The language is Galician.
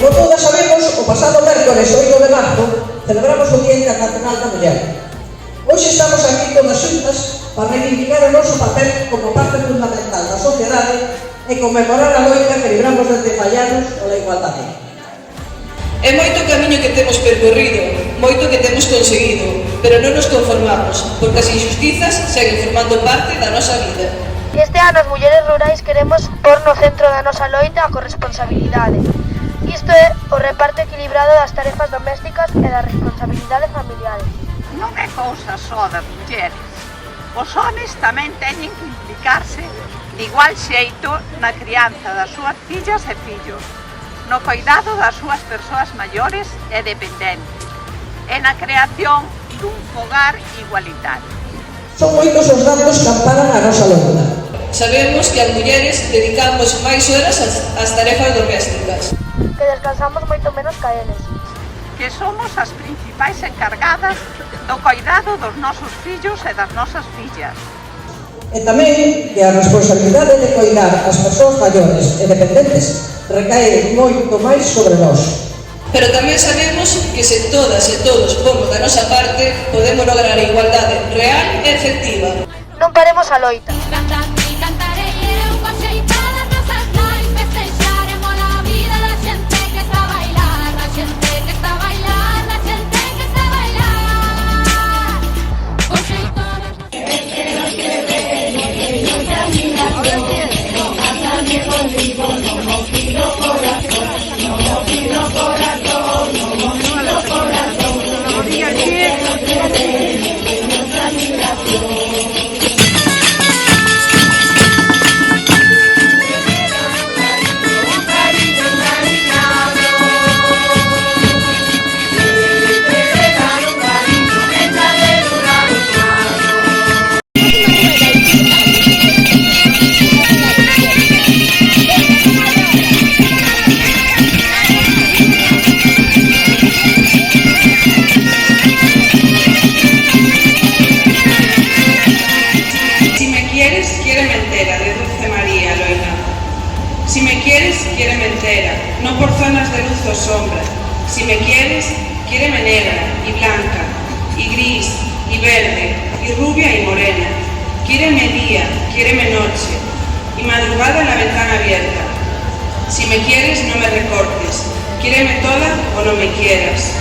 Como todas sabemos, o pasado mércores 8 de marzo celebramos o Día Internacional da Muller. Hoxe estamos aquí todas xuntas para reivindicar o noso papel como parte fundamental da sociedade e conmemorar a loita que libramos desde fallanos pola igualdade. É moito camiño que temos percorrido, moito que temos conseguido, pero non nos conformamos, porque as injustizas seguen formando parte da nosa vida. Este ano as mulleres rurais queremos pôr no centro da nosa loita a corresponsabilidade. Isto é o reparto equilibrado das tarefas domésticas e das responsabilidades familiares. Non é cousa só das mulleres. Os homes tamén teñen que implicarse de igual xeito na crianza das súas fillas e fillos, no cuidado das súas persoas maiores e dependentes, e na creación dun fogar igualitario. Son moitos os datos que amparan a nosa loita. Sabemos que as mulleres dedicamos máis horas ás tarefas domésticas. Que descansamos moito menos que eles. Que somos as principais encargadas do cuidado dos nosos fillos e das nosas fillas. E tamén que a responsabilidade de cuidar as persoas maiores e dependentes recae moito máis sobre nós. Pero tamén sabemos que se todas e todos pomos da nosa parte, podemos lograr a igualdade real e efectiva. Non paremos a loita. Si me quieres, quiéreme entera, no por zonas de luz o sombra. Si me quieres, quiéreme negra y blanca, y gris, y verde, y rubia y morena. Quiéreme día, quiéreme noche, y madrugada en la ventana abierta. Si me quieres, no me recortes, quiéreme toda o no me quieras.